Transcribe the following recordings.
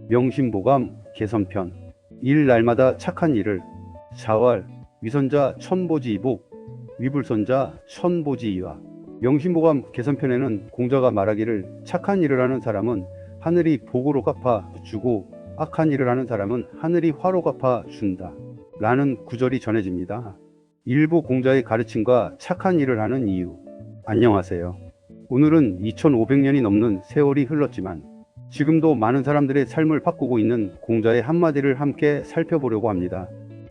명심보감 개선편. 일 날마다 착한 일을. 자활. 위선자 천보지이복, 위불선자 천보지이화. 명심보감 개선편에는 공자가 말하기를 착한 일을 하는 사람은 하늘이 복으로 갚아 주고 악한 일을 하는 사람은 하늘이 화로 갚아 준다 라는 구절이 전해집니다. 일부 공자의 가르침과 착한 일을 하는 이유. 안녕하세요. 오늘은 2500년이 넘는 세월이 흘렀지만 지금도 많은 사람들의 삶을 바꾸고 있는 공자의 한마디를 함께 살펴보려고 합니다.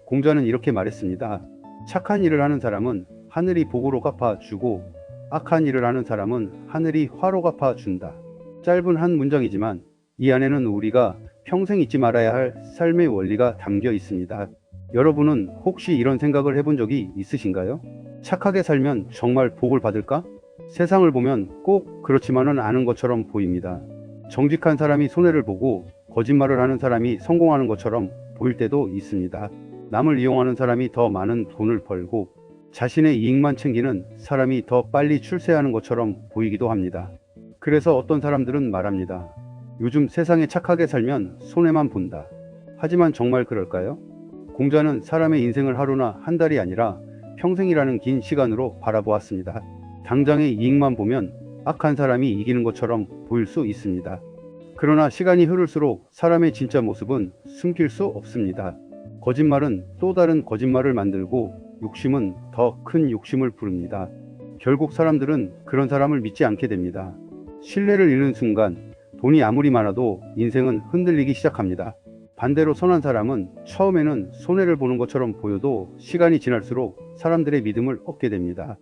공자는 이렇게 말했습니다. 착한 일을 하는 사람은 하늘이 복으로 갚아 주고 악한 일을 하는 사람은 하늘이 화로 갚아 준다. 짧은 한 문장이지만 이 안에는 우리가 평생 잊지 말아야 할 삶의 원리가 담겨 있습니다. 여러분은 혹시 이런 생각을 해본 적이 있으신가요? 착하게 살면 정말 복을 받을까? 세상을 보면 꼭 그렇지만은 않은 것처럼 보입니다. 정직한 사람이 손해를 보고 거짓말을 하는 사람이 성공하는 것처럼 보일 때도 있습니다. 남을 이용하는 사람이 더 많은 돈을 벌고 자신의 이익만 챙기는 사람이 더 빨리 출세하는 것처럼 보이기도 합니다. 그래서 어떤 사람들은 말합니다. 요즘 세상에 착하게 살면 손해만 본다. 하지만 정말 그럴까요? 공자는 사람의 인생을 하루나 한 달이 아니라 평생이라는 긴 시간으로 바라보았습니다. 당장의 이익만 보면 악한 사람이 이기는 것처럼 보일 수 있습니다. 그러나 시간이 흐를수록 사람의 진짜 모습은 숨길 수 없습니다. 거짓말은 또 다른 거짓말을 만들고 욕심은 더 큰 욕심을 부릅니다. 결국 사람들은 그런 사람을 믿지 않게 됩니다. 신뢰를 잃는 순간 돈이 아무리 많아도 인생은 흔들리기 시작합니다. 반대로 선한 사람은 처음에는 손해를 보는 것처럼 보여도 시간이 지날수록 사람들의 믿음을 얻게 됩니다.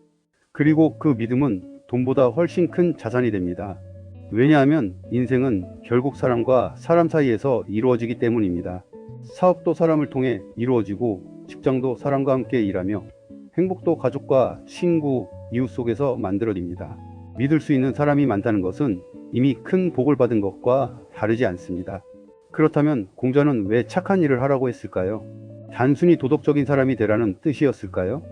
그리고 그 믿음은 돈보다 훨씬 큰 자산이 됩니다. 왜냐하면 인생은 결국 사람과 사람 사이에서 이루어지기 때문입니다. 사업도 사람을 통해 이루어지고 직장도 사람과 함께 일하며 행복도 가족과 친구, 이웃 속에서 만들어집니다. 믿을 수 있는 사람이 많다는 것은 이미 큰 복을 받은 것과 다르지 않습니다. 그렇다면 공자는 왜 착한 일을 하라고 했을까요? 단순히 도덕적인 사람이 되라는 뜻이었을까요?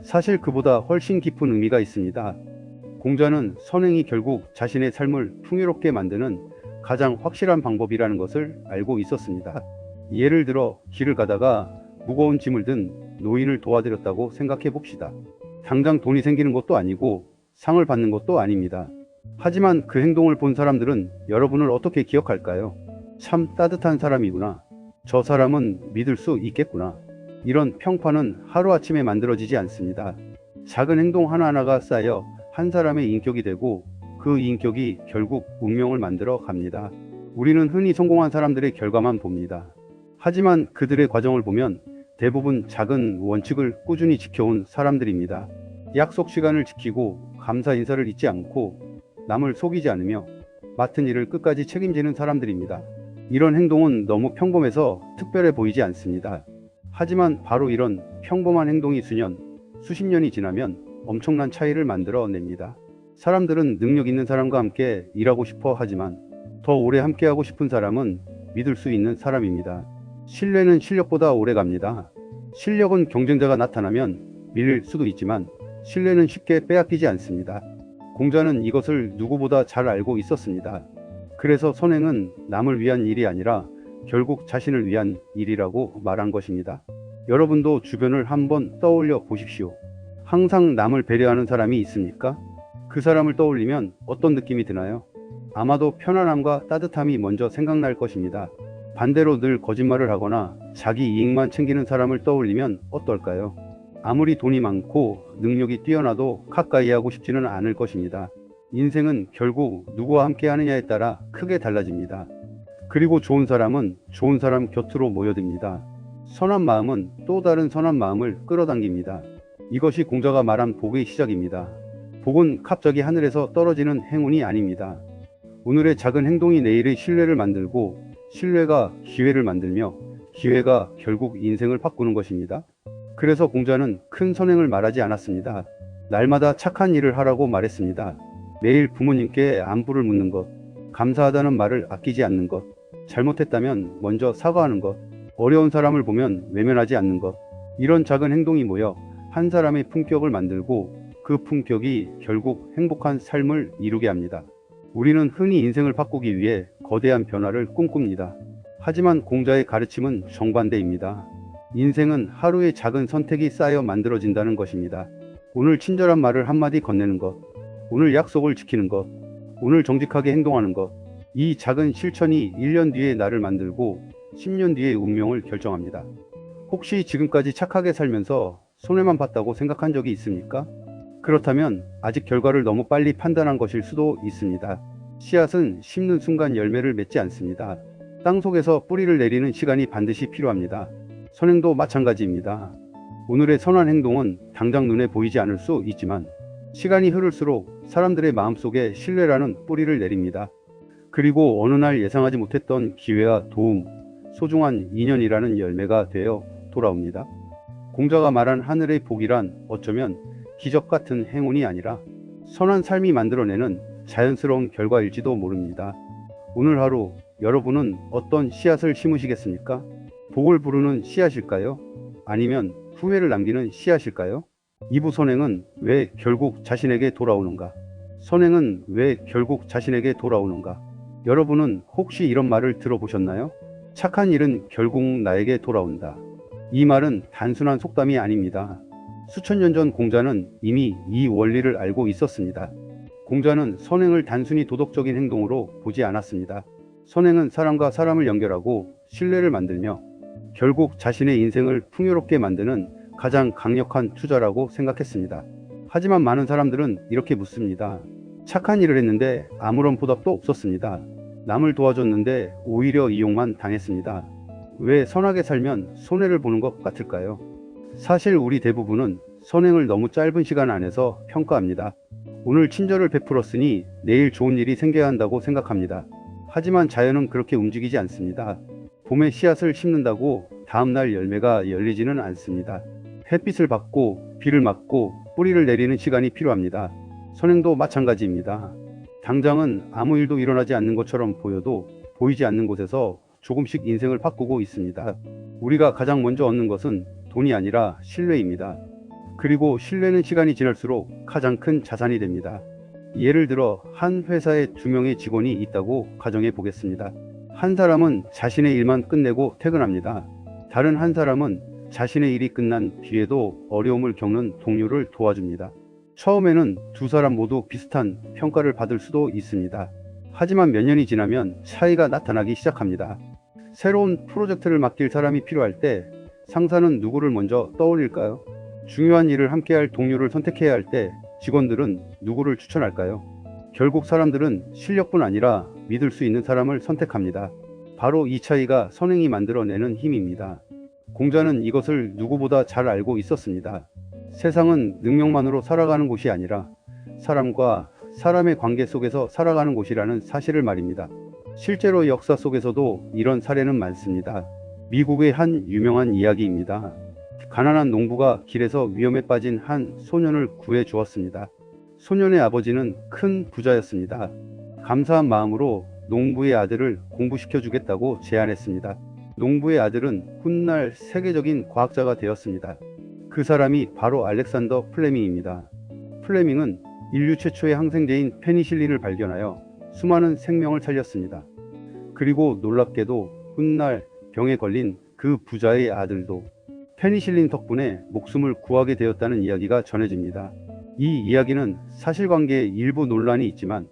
사실 그보다 훨씬 깊은 의미가 있습니다. 공자는 선행이 결국 자신의 삶을 풍요롭게 만드는 가장 확실한 방법이라는 것을 알고 있었습니다. 예를 들어 길을 가다가 무거운 짐을 든 노인을 도와드렸다고 생각해 봅시다. 당장 돈이 생기는 것도 아니고 상을 받는 것도 아닙니다. 하지만 그 행동을 본 사람들은 여러분을 어떻게 기억할까요? 참 따뜻한 사람이구나. 저 사람은 믿을 수 있겠구나. 이런 평판은 하루아침에 만들어지지 않습니다. 작은 행동 하나하나가 쌓여 한 사람의 인격이 되고 그 인격이 결국 운명을 만들어 갑니다. 우리는 흔히 성공한 사람들의 결과만 봅니다. 하지만 그들의 과정을 보면 대부분 작은 원칙을 꾸준히 지켜온 사람들입니다. 약속 시간을 지키고 감사 인사를 잊지 않고 남을 속이지 않으며 맡은 일을 끝까지 책임지는 사람들입니다. 이런 행동은 너무 평범해서 특별해 보이지 않습니다. 하지만 바로 이런 평범한 행동이 수십 년이 지나면 엄청난 차이를 만들어 냅니다. 사람들은 능력 있는 사람과 함께 일하고 싶어 하지만 더 오래 함께 하고 싶은 사람은 믿을 수 있는 사람입니다. 신뢰는 실력보다 오래 갑니다. 실력은 경쟁자가 나타나면 밀릴 수도 있지만 신뢰는 쉽게 빼앗기지 않습니다. 공자는 이것을 누구보다 잘 알고 있었습니다. 그래서 선행은 남을 위한 일이 아니라 결국 자신을 위한 일이라고 말한 것입니다. 여러분도 주변을 한번 떠올려 보십시오. 항상 남을 배려하는 사람이 있습니까? 그 사람을 떠올리면 어떤 느낌이 드나요? 아마도 편안함과 따뜻함이 먼저 생각날 것입니다. 반대로 늘 거짓말을 하거나 자기 이익만 챙기는 사람을 떠올리면 어떨까요? 아무리 돈이 많고 능력이 뛰어나도 가까이 하고 싶지는 않을 것입니다. 인생은 결국 누구와 함께 하느냐에 따라 크게 달라집니다. 그리고 좋은 사람은 좋은 사람 곁으로 모여듭니다. 선한 마음은 또 다른 선한 마음을 끌어당깁니다. 이것이 공자가 말한 복의 시작입니다. 복은 갑자기 하늘에서 떨어지는 행운이 아닙니다. 오늘의 작은 행동이 내일의 신뢰를 만들고 신뢰가 기회를 만들며 기회가 결국 인생을 바꾸는 것입니다. 그래서 공자는 큰 선행을 말하지 않았습니다. 날마다 착한 일을 하라고 말했습니다. 매일 부모님께 안부를 묻는 것, 감사하다는 말을 아끼지 않는 것, 잘못했다면 먼저 사과하는 것, 어려운 사람을 보면 외면하지 않는 것, 이런 작은 행동이 모여 한 사람의 품격을 만들고 그 품격이 결국 행복한 삶을 이루게 합니다. 우리는 흔히 인생을 바꾸기 위해 거대한 변화를 꿈꿉니다. 하지만 공자의 가르침은 정반대입니다. 인생은 하루의 작은 선택이 쌓여 만들어진다는 것입니다. 오늘 친절한 말을 한마디 건네는 것, 오늘 약속을 지키는 것, 오늘 정직하게 행동하는 것, 이 작은 실천이 1년 뒤에 나를 만들고 10년 뒤의 운명을 결정합니다. 혹시 지금까지 착하게 살면서 손해만 봤다고 생각한 적이 있습니까? 그렇다면 아직 결과를 너무 빨리 판단한 것일 수도 있습니다. 씨앗은 심는 순간 열매를 맺지 않습니다. 땅 속에서 뿌리를 내리는 시간이 반드시 필요합니다. 선행도 마찬가지입니다. 오늘의 선한 행동은 당장 눈에 보이지 않을 수 있지만 시간이 흐를수록 사람들의 마음속에 신뢰라는 뿌리를 내립니다. 그리고 어느 날 예상하지 못했던 기회와 도움, 소중한 인연이라는 열매가 되어 돌아옵니다. 공자가 말한 하늘의 복이란 어쩌면 기적 같은 행운이 아니라 선한 삶이 만들어내는 자연스러운 결과일지도 모릅니다. 오늘 하루 여러분은 어떤 씨앗을 심으시겠습니까? 복을 부르는 씨앗일까요? 아니면 후회를 남기는 씨앗일까요? 이부 선행은 왜 결국 자신에게 돌아오는가? 선행은 왜 결국 자신에게 돌아오는가? 여러분은 혹시 이런 말을 들어보셨나요? 착한 일은 결국 나에게 돌아온다. 이 말은 단순한 속담이 아닙니다. 수천 년 전 공자는 이미 이 원리를 알고 있었습니다. 공자는 선행을 단순히 도덕적인 행동으로 보지 않았습니다. 선행은 사람과 사람을 연결하고 신뢰를 만들며 결국 자신의 인생을 풍요롭게 만드는 가장 강력한 투자라고 생각했습니다. 하지만 많은 사람들은 이렇게 묻습니다. 착한 일을 했는데 아무런 보답도 없었습니다. 남을 도와줬는데 오히려 이용만 당했습니다. 왜 선하게 살면 손해를 보는 것 같을까요? 사실 우리 대부분은 선행을 너무 짧은 시간 안에서 평가합니다. 오늘 친절을 베풀었으니 내일 좋은 일이 생겨야 한다고 생각합니다. 하지만 자연은 그렇게 움직이지 않습니다. 봄에 씨앗을 심는다고 다음날 열매가 열리지는 않습니다. 햇빛을 받고 비를 맞고 뿌리를 내리는 시간이 필요합니다. 선행도 마찬가지입니다. 당장은 아무 일도 일어나지 않는 것처럼 보여도 보이지 않는 곳에서 조금씩 인생을 바꾸고 있습니다. 우리가 가장 먼저 얻는 것은 돈이 아니라 신뢰입니다. 그리고 신뢰는 시간이 지날수록 가장 큰 자산이 됩니다. 예를 들어 한 회사에 2명의 직원이 있다고 가정해 보겠습니다. 한 사람은 자신의 일만 끝내고 퇴근합니다. 다른 한 사람은 자신의 일이 끝난 뒤에도 어려움을 겪는 동료를 도와줍니다. 처음에는 두 사람 모두 비슷한 평가를 받을 수도 있습니다. 하지만 몇 년이 지나면 차이가 나타나기 시작합니다. 새로운 프로젝트를 맡길 사람이 필요할 때 상사는 누구를 먼저 떠올릴까요? 중요한 일을 함께할 동료를 선택해야 할 때 직원들은 누구를 추천할까요? 결국 사람들은 실력뿐 아니라 믿을 수 있는 사람을 선택합니다. 바로 이 차이가 선행이 만들어내는 힘입니다. 공자는 이것을 누구보다 잘 알고 있었습니다. 세상은 능력만으로 살아가는 곳이 아니라 사람과 사람의 관계 속에서 살아가는 곳이라는 사실을 말입니다. 실제로 역사 속에서도 이런 사례는 많습니다. 미국의 한 유명한 이야기입니다. 가난한 농부가 길에서 위험에 빠진 한 소년을 구해 주었습니다. 소년의 아버지는 큰 부자였습니다. 감사한 마음으로 농부의 아들을 공부시켜 주겠다고 제안했습니다. 농부의 아들은 훗날 세계적인 과학자가 되었습니다. 그 사람이 바로 알렉산더 플레밍입니다. 플레밍은 인류 최초의 항생제인 페니실린을 발견하여 수많은 생명을 살렸습니다. 그리고 놀랍게도 훗날 병에 걸린 그 부자의 아들도 페니실린 덕분에 목숨을 구하게 되었다는 이야기가 전해집니다. 이 이야기는 사실관계에 일부 논란이 있지만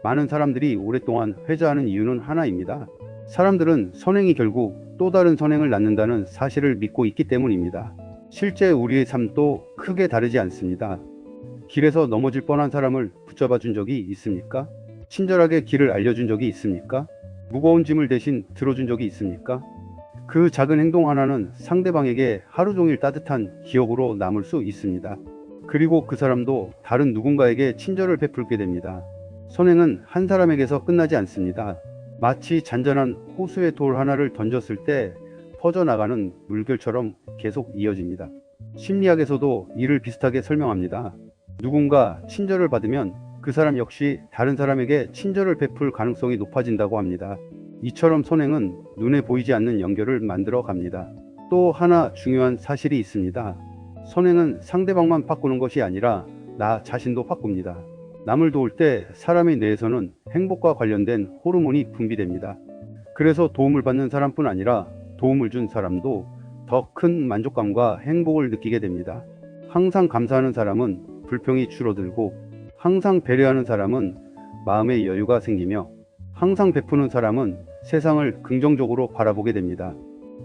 많은 사람들이 오랫동안 회자하는 이유는 하나입니다. 사람들은 선행이 결국 또 다른 선행을 낳는다는 사실을 믿고 있기 때문입니다. 실제 우리의 삶도 크게 다르지 않습니다. 길에서 넘어질 뻔한 사람을 붙잡아 준 적이 있습니까? 친절하게 길을 알려준 적이 있습니까? 무거운 짐을 대신 들어준 적이 있습니까? 그 작은 행동 하나는 상대방에게 하루 종일 따뜻한 기억으로 남을 수 있습니다. 그리고 그 사람도 다른 누군가에게 친절을 베풀게 됩니다. 선행은 한 사람에게서 끝나지 않습니다. 마치 잔잔한 호수의 돌 하나를 던졌을 때 퍼져나가는 물결처럼 계속 이어집니다. 심리학에서도 이를 비슷하게 설명합니다. 누군가 친절을 받으면 그 사람 역시 다른 사람에게 친절을 베풀 가능성이 높아진다고 합니다. 이처럼 선행은 눈에 보이지 않는 연결을 만들어 갑니다. 또 하나 중요한 사실이 있습니다. 선행은 상대방만 바꾸는 것이 아니라 나 자신도 바꿉니다. 남을 도울 때 사람의 뇌에서는 행복과 관련된 호르몬이 분비됩니다. 그래서 도움을 받는 사람뿐 아니라 도움을 준 사람도 더 큰 만족감과 행복을 느끼게 됩니다. 항상 감사하는 사람은 불평이 줄어들고, 항상 배려하는 사람은 마음의 여유가 생기며, 항상 베푸는 사람은 세상을 긍정적으로 바라보게 됩니다.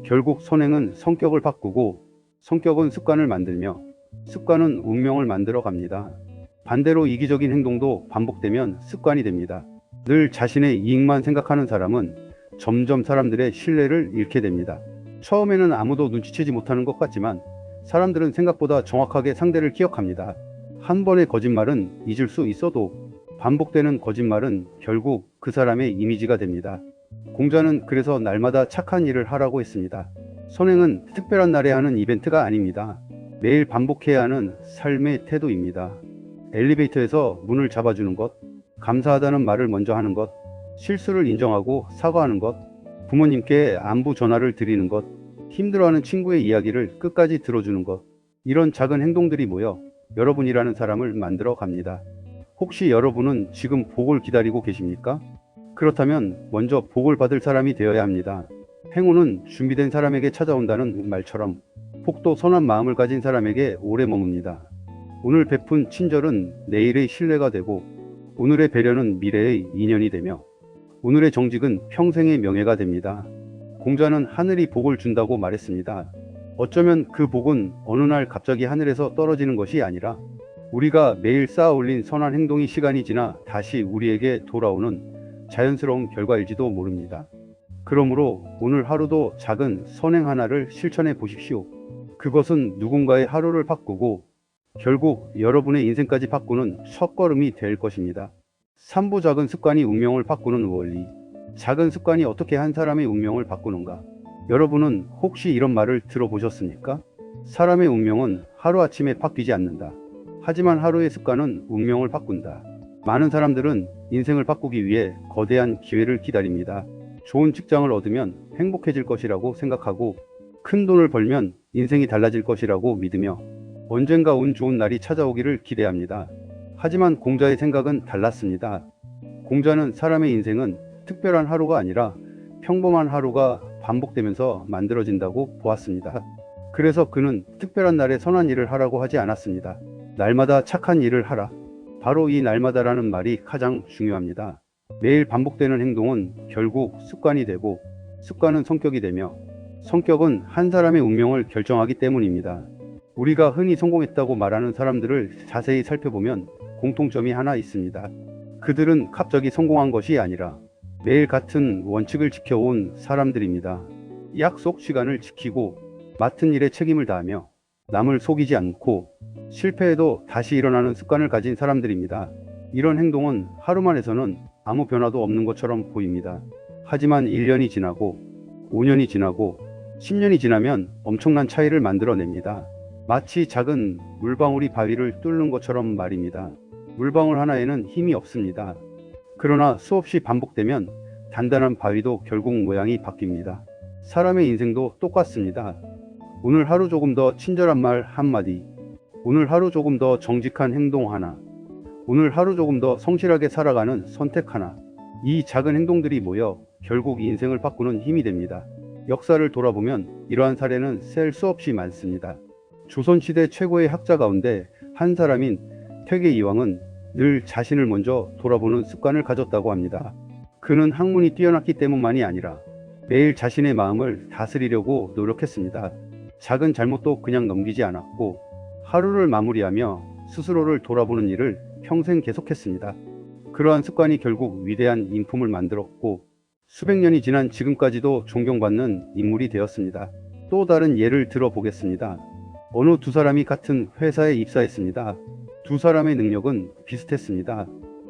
결국 선행은 성격을 바꾸고, 성격은 습관을 만들며, 습관은 운명을 만들어 갑니다. 반대로 이기적인 행동도 반복되면 습관이 됩니다. 늘 자신의 이익만 생각하는 사람은 점점 사람들의 신뢰를 잃게 됩니다. 처음에는 아무도 눈치채지 못하는 것 같지만 사람들은 생각보다 정확하게 상대를 기억합니다. 한 번의 거짓말은 잊을 수 있어도 반복되는 거짓말은 결국 그 사람의 이미지가 됩니다. 공자는 그래서 날마다 착한 일을 하라고 했습니다. 선행은 특별한 날에 하는 이벤트가 아닙니다. 매일 반복해야 하는 삶의 태도입니다. 엘리베이터에서 문을 잡아주는 것, 감사하다는 말을 먼저 하는 것, 실수를 인정하고 사과하는 것, 부모님께 안부 전화를 드리는 것, 힘들어하는 친구의 이야기를 끝까지 들어주는 것, 이런 작은 행동들이 모여 여러분이라는 사람을 만들어 갑니다. 혹시 여러분은 지금 복을 기다리고 계십니까? 그렇다면 먼저 복을 받을 사람이 되어야 합니다. 행운은 준비된 사람에게 찾아온다는 말처럼 복도 선한 마음을 가진 사람에게 오래 머뭅니다. 오늘 베푼 친절은 내일의 신뢰가 되고, 오늘의 배려는 미래의 인연이 되며, 오늘의 정직은 평생의 명예가 됩니다. 공자는 하늘이 복을 준다고 말했습니다. 어쩌면 그 복은 어느 날 갑자기 하늘에서 떨어지는 것이 아니라 우리가 매일 쌓아 올린 선한 행동이 시간이 지나 다시 우리에게 돌아오는 자연스러운 결과일지도 모릅니다. 그러므로 오늘 하루도 작은 선행 하나를 실천해 보십시오. 그것은 누군가의 하루를 바꾸고 결국 여러분의 인생까지 바꾸는 첫걸음이 될 것입니다. 3부 작은 습관이 운명을 바꾸는 원리. 작은 습관이 어떻게 한 사람의 운명을 바꾸는가? 여러분은 혹시 이런 말을 들어보셨습니까? 사람의 운명은 하루아침에 바뀌지 않는다. 하지만 하루의 습관은 운명을 바꾼다. 많은 사람들은 인생을 바꾸기 위해 거대한 기회를 기다립니다. 좋은 직장을 얻으면 행복해질 것이라고 생각하고, 큰 돈을 벌면 인생이 달라질 것이라고 믿으며 언젠가 운 좋은 날이 찾아오기를 기대합니다. 하지만 공자의 생각은 달랐습니다. 공자는 사람의 인생은 특별한 하루가 아니라 평범한 하루가 반복되면서 만들어진다고 보았습니다. 그래서 그는 특별한 날에 선한 일을 하라고 하지 않았습니다. 날마다 착한 일을 하라. 바로 이 날마다라는 말이 가장 중요합니다. 매일 반복되는 행동은 결국 습관이 되고, 습관은 성격이 되며, 성격은 한 사람의 운명을 결정하기 때문입니다. 우리가 흔히 성공했다고 말하는 사람들을 자세히 살펴보면 공통점이 하나 있습니다. 그들은 갑자기 성공한 것이 아니라 매일 같은 원칙을 지켜온 사람들입니다. 약속 시간을 지키고 맡은 일에 책임을 다하며 남을 속이지 않고 실패해도 다시 일어나는 습관을 가진 사람들입니다. 이런 행동은 하루만 해서는 아무 변화도 없는 것처럼 보입니다. 하지만 1년이 지나고 5년이 지나고 10년이 지나면 엄청난 차이를 만들어냅니다. 마치 작은 물방울이 바위를 뚫는 것처럼 말입니다. 물방울 하나에는 힘이 없습니다. 그러나 수없이 반복되면 단단한 바위도 결국 모양이 바뀝니다. 사람의 인생도 똑같습니다. 오늘 하루 조금 더 친절한 말 한마디, 오늘 하루 조금 더 정직한 행동 하나, 오늘 하루 조금 더 성실하게 살아가는 선택 하나, 이 작은 행동들이 모여 결국 인생을 바꾸는 힘이 됩니다. 역사를 돌아보면 이러한 사례는 셀 수 없이 많습니다. 조선시대 최고의 학자 가운데 한 사람인 퇴계이왕은 늘 자신을 먼저 돌아보는 습관을 가졌다고 합니다. 그는 학문이 뛰어났기 때문만이 아니라 매일 자신의 마음을 다스리려고 노력했습니다. 작은 잘못도 그냥 넘기지 않았고, 하루를 마무리하며 스스로를 돌아보는 일을 평생 계속했습니다. 그러한 습관이 결국 위대한 인품을 만들었고, 수백 년이 지난 지금까지도 존경받는 인물이 되었습니다. 또 다른 예를 들어보겠습니다. 어느 두 사람이 같은 회사에 입사했습니다. 두 사람의 능력은 비슷했습니다.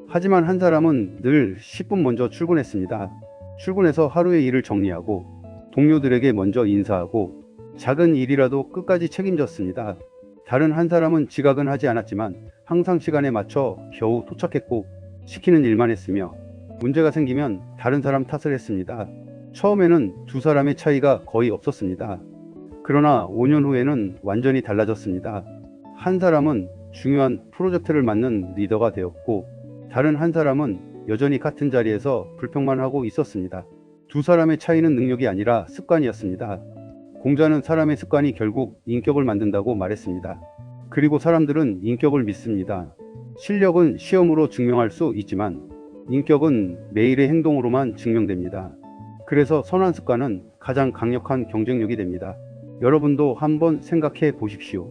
하지만 한 사람은 늘 10분 먼저 출근했습니다. 출근해서 하루의 일을 정리하고 동료들에게 먼저 인사하고 작은 일이라도 끝까지 책임졌습니다. 다른 한 사람은 지각은 하지 않았지만 항상 시간에 맞춰 겨우 도착했고 시키는 일만 했으며, 문제가 생기면 다른 사람 탓을 했습니다. 처음에는 두 사람의 차이가 거의 없었습니다. 그러나 5년 후에는 완전히 달라졌습니다. 한 사람은 중요한 프로젝트를 맡는 리더가 되었고, 다른 한 사람은 여전히 같은 자리에서 불평만 하고 있었습니다. 두 사람의 차이는 능력이 아니라 습관이었습니다. 공자는 사람의 습관이 결국 인격을 만든다고 말했습니다. 그리고 사람들은 인격을 믿습니다. 실력은 시험으로 증명할 수 있지만 인격은 매일의 행동으로만 증명됩니다. 그래서 선한 습관은 가장 강력한 경쟁력이 됩니다. 여러분도 한번 생각해 보십시오.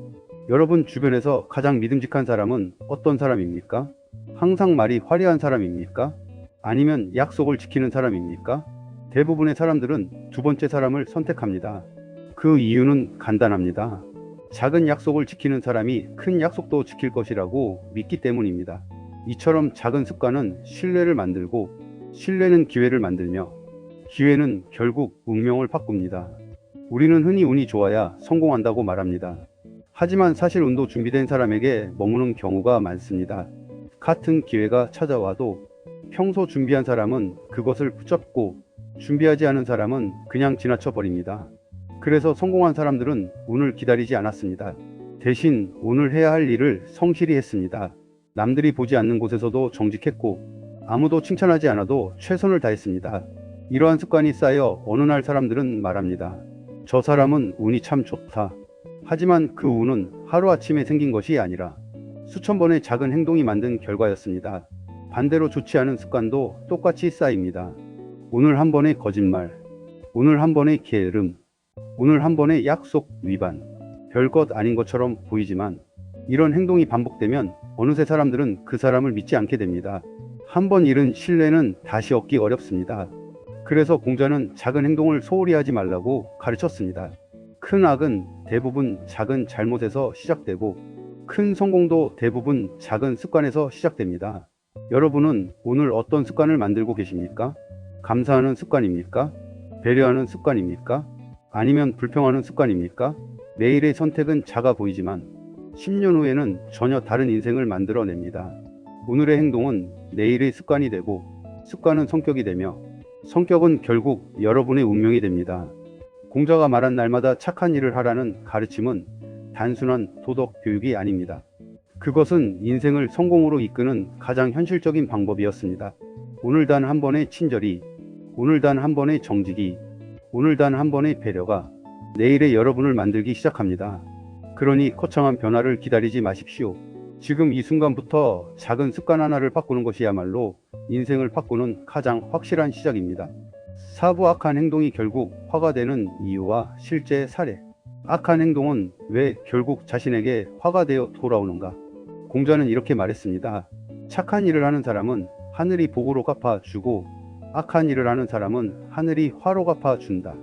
여러분 주변에서 가장 믿음직한 사람은 어떤 사람입니까? 항상 말이 화려한 사람입니까? 아니면 약속을 지키는 사람입니까? 대부분의 사람들은 두 번째 사람을 선택합니다. 그 이유는 간단합니다. 작은 약속을 지키는 사람이 큰 약속도 지킬 것이라고 믿기 때문입니다. 이처럼 작은 습관은 신뢰를 만들고, 신뢰는 기회를 만들며, 기회는 결국 운명을 바꿉니다. 우리는 흔히 운이 좋아야 성공한다고 말합니다. 하지만 사실 운도 준비된 사람에게 머무는 경우가 많습니다. 같은 기회가 찾아와도 평소 준비한 사람은 그것을 붙잡고 준비하지 않은 사람은 그냥 지나쳐 버립니다. 그래서 성공한 사람들은 운을 기다리지 않았습니다. 대신 오늘 해야 할 일을 성실히 했습니다. 남들이 보지 않는 곳에서도 정직했고 아무도 칭찬하지 않아도 최선을 다했습니다. 이러한 습관이 쌓여 어느 날 사람들은 말합니다. 저 사람은 운이 참 좋다. 하지만 그 운은 하루아침에 생긴 것이 아니라 수천 번의 작은 행동이 만든 결과였습니다. 반대로 좋지 않은 습관도 똑같이 쌓입니다. 오늘 한 번의 거짓말, 오늘 한 번의 게으름, 오늘 한 번의 약속 위반. 별것 아닌 것처럼 보이지만 이런 행동이 반복되면 어느새 사람들은 그 사람을 믿지 않게 됩니다. 한 번 잃은 신뢰는 다시 얻기 어렵습니다. 그래서 공자는 작은 행동을 소홀히 하지 말라고 가르쳤습니다. 큰 악은 대부분 작은 잘못에서 시작되고 큰 성공도 대부분 작은 습관에서 시작됩니다. 여러분은 오늘 어떤 습관을 만들고 계십니까? 감사하는 습관입니까? 배려하는 습관입니까? 아니면 불평하는 습관입니까? 매일의 선택은 작아 보이지만 10년 후에는 전혀 다른 인생을 만들어냅니다. 오늘의 행동은 내일의 습관이 되고 습관은 성격이 되며 성격은 결국 여러분의 운명이 됩니다. 공자가 말한 날마다 착한 일을 하라는 가르침은 단순한 도덕 교육이 아닙니다. 그것은 인생을 성공으로 이끄는 가장 현실적인 방법이었습니다. 오늘 단 한 번의 친절이, 오늘 단 한 번의 정직이, 오늘 단 한 번의 배려가 내일의 여러분을 만들기 시작합니다. 그러니 거창한 변화를 기다리지 마십시오. 지금 이 순간부터 작은 습관 하나를 바꾸는 것이야말로 인생을 바꾸는 가장 확실한 시작입니다. 사부 악한 행동이 결국 화가 되는 이유와 실제 사례. 악한 행동은 왜 결국 자신에게 화가 되어 돌아오는가? 공자는 이렇게 말했습니다. 착한 일을 하는 사람은 하늘이 복으로 갚아주고 악한 일을 하는 사람은 하늘이 화로 갚아준다.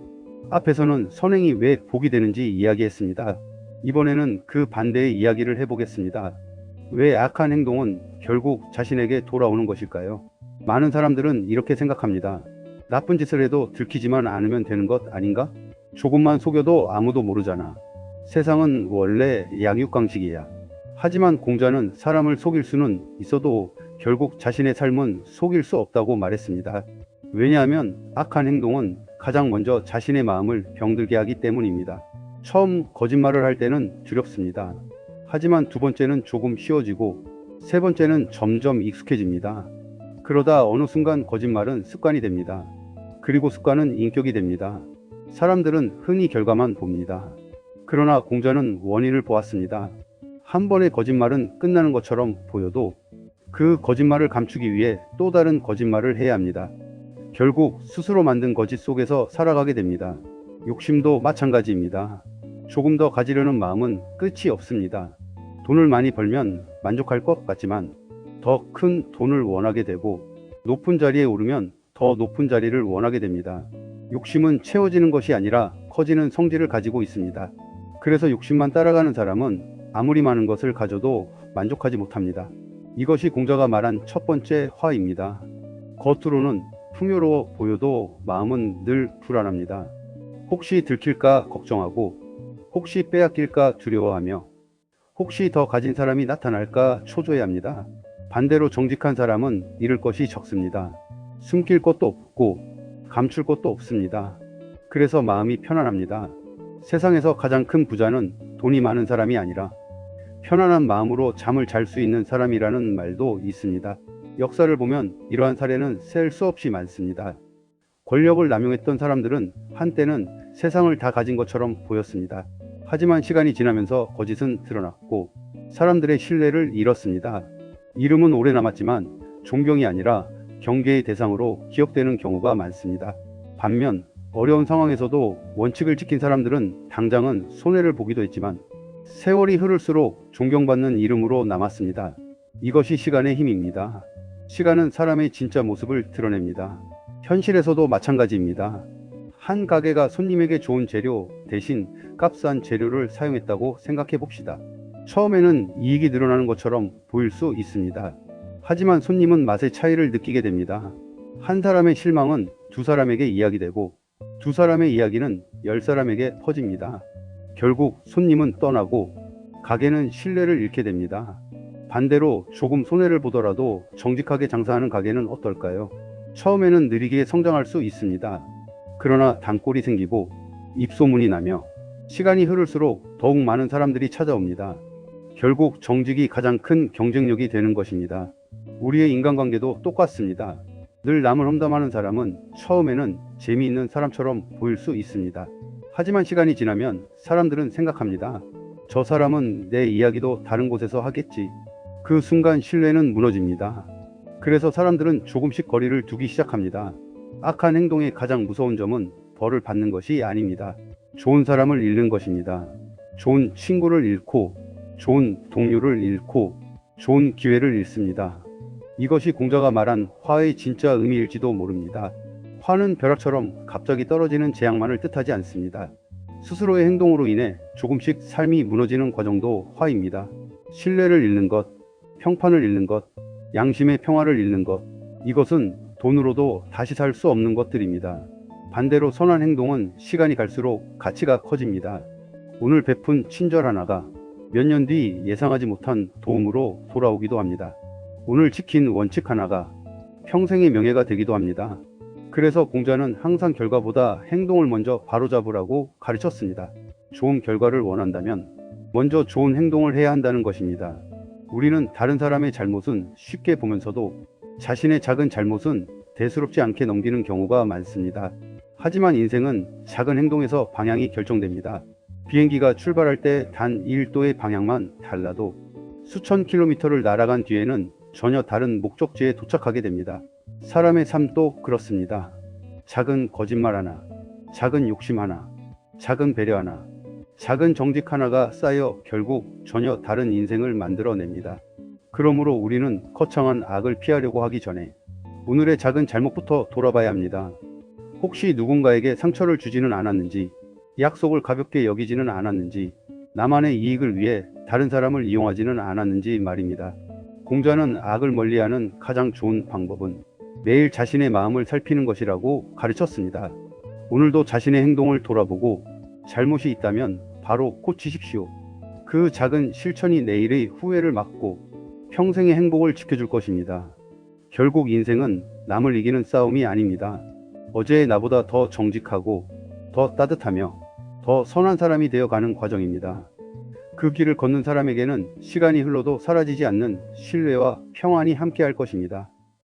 앞에서는 선행이 왜 복이 되는지 이야기했습니다. 이번에는 그 반대의 이야기를 해보겠습니다. 왜 악한 행동은 결국 자신에게 돌아오는 것일까요? 많은 사람들은 이렇게 생각합니다. 나쁜 짓을 해도 들키지만 않으면 되는 것 아닌가? 조금만 속여도 아무도 모르잖아. 세상은 원래 양육강식이야. 하지만 공자는 사람을 속일 수는 있어도 결국 자신의 삶은 속일 수 없다고 말했습니다. 왜냐하면 악한 행동은 가장 먼저 자신의 마음을 병들게 하기 때문입니다. 처음 거짓말을 할 때는 두렵습니다. 하지만 두 번째는 조금 쉬워지고 세 번째는 점점 익숙해집니다. 그러다 어느 순간 거짓말은 습관이 됩니다. 그리고 습관은 인격이 됩니다. 사람들은 흔히 결과만 봅니다. 그러나 공자는 원인을 보았습니다. 한 번의 거짓말은 끝나는 것처럼 보여도 그 거짓말을 감추기 위해 또 다른 거짓말을 해야 합니다. 결국 스스로 만든 거짓 속에서 살아가게 됩니다. 욕심도 마찬가지입니다. 조금 더 가지려는 마음은 끝이 없습니다. 돈을 많이 벌면 만족할 것 같지만 더 큰 돈을 원하게 되고 높은 자리에 오르면 더 높은 자리를 원하게 됩니다. 욕심은 채워지는 것이 아니라 커지는 성질을 가지고 있습니다. 그래서 욕심만 따라가는 사람은 아무리 많은 것을 가져도 만족하지 못합니다. 이것이 공자가 말한 첫 번째 화입니다. 겉으로는 풍요로워 보여도 마음은 늘 불안합니다. 혹시 들킬까 걱정하고 혹시 빼앗길까 두려워하며 혹시 더 가진 사람이 나타날까 초조해합니다. 반대로 정직한 사람은 잃을 것이 적습니다. 숨길 것도 없고 감출 것도 없습니다. 그래서 마음이 편안합니다. 세상에서 가장 큰 부자는 돈이 많은 사람이 아니라 편안한 마음으로 잠을 잘 수 있는 사람이라는 말도 있습니다. 역사를 보면 이러한 사례는 셀 수 없이 많습니다. 권력을 남용했던 사람들은 한때는 세상을 다 가진 것처럼 보였습니다. 하지만 시간이 지나면서 거짓은 드러났고 사람들의 신뢰를 잃었습니다. 이름은 오래 남았지만 존경이 아니라 경계의 대상으로 기억되는 경우가 많습니다. 반면 어려운 상황에서도 원칙을 지킨 사람들은 당장은 손해를 보기도 했지만 세월이 흐를수록 존경받는 이름으로 남았습니다. 이것이 시간의 힘입니다. 시간은 사람의 진짜 모습을 드러냅니다. 현실에서도 마찬가지입니다. 한 가게가 손님에게 좋은 재료 대신 값싼 재료를 사용했다고 생각해 봅시다. 처음에는 이익이 늘어나는 것처럼 보일 수 있습니다. 하지만 손님은 맛의 차이를 느끼게 됩니다. 한 사람의 실망은 두 사람에게 이야기되고 두 사람의 이야기는 10사람에게 퍼집니다. 결국 손님은 떠나고 가게는 신뢰를 잃게 됩니다. 반대로 조금 손해를 보더라도 정직하게 장사하는 가게는 어떨까요? 처음에는 느리게 성장할 수 있습니다. 그러나 단골이 생기고 입소문이 나며 시간이 흐를수록 더욱 많은 사람들이 찾아옵니다. 결국 정직이 가장 큰 경쟁력이 되는 것입니다. 우리의 인간관계도 똑같습니다. 늘 남을 험담하는 사람은 처음에는 재미있는 사람처럼 보일 수 있습니다. 하지만 시간이 지나면 사람들은 생각합니다. 저 사람은 내 이야기도 다른 곳에서 하겠지. 그 순간 신뢰는 무너집니다. 그래서 사람들은 조금씩 거리를 두기 시작합니다. 악한 행동의 가장 무서운 점은 벌을 받는 것이 아닙니다. 좋은 사람을 잃는 것입니다. 좋은 친구를 잃고, 좋은 동료를 잃고, 좋은 기회를 잃습니다. 이것이 공자가 말한 화의 진짜 의미일지도 모릅니다. 화는 벼락처럼 갑자기 떨어지는 재앙만을 뜻하지 않습니다. 스스로의 행동으로 인해 조금씩 삶이 무너지는 과정도 화입니다. 신뢰를 잃는 것, 평판을 잃는 것, 양심의 평화를 잃는 것, 이것은 돈으로도 다시 살 수 없는 것들입니다. 반대로 선한 행동은 시간이 갈수록 가치가 커집니다. 오늘 베푼 친절 하나가 몇 년 뒤 예상하지 못한 도움으로 돌아오기도 합니다. 오늘 지킨 원칙 하나가 평생의 명예가 되기도 합니다. 그래서 공자는 항상 결과보다 행동을 먼저 바로잡으라고 가르쳤습니다. 좋은 결과를 원한다면 먼저 좋은 행동을 해야 한다는 것입니다. 우리는 다른 사람의 잘못은 쉽게 보면서도 자신의 작은 잘못은 대수롭지 않게 넘기는 경우가 많습니다. 하지만 인생은 작은 행동에서 방향이 결정됩니다. 비행기가 출발할 때 단 1도의 방향만 달라도 수천 킬로미터를 날아간 뒤에는 전혀 다른 목적지에 도착하게 됩니다. 사람의 삶도 그렇습니다. 작은 거짓말 하나, 작은 욕심 하나, 작은 배려 하나, 작은 정직 하나가 쌓여 결국 전혀 다른 인생을 만들어냅니다. 그러므로 우리는 거창한 악을 피하려고 하기 전에 오늘의 작은 잘못부터 돌아봐야 합니다. 혹시 누군가에게 상처를 주지는 않았는지, 약속을 가볍게 여기지는 않았는지, 나만의 이익을 위해 다른 사람을 이용하지는 않았는지 말입니다. 공자는 악을 멀리하는 가장 좋은 방법은 매일 자신의 마음을 살피는 것이라고 가르쳤습니다. 오늘도 자신의 행동을 돌아보고 잘못이 있다면 바로 고치십시오. 그 작은 실천이 내일의 후회를 막고 평생의 행복을 지켜줄 것입니다. 결국 인생은 남을 이기는 싸움이 아닙니다. 어제의 나보다 더 정직하고 더 따뜻하며 더 선한 사람이 되어가는 과정입니다. 그 길을 걷는 사람에게는 시간이 흘러도 사라지지 않는 신뢰와 평안이 함께할 것입니다.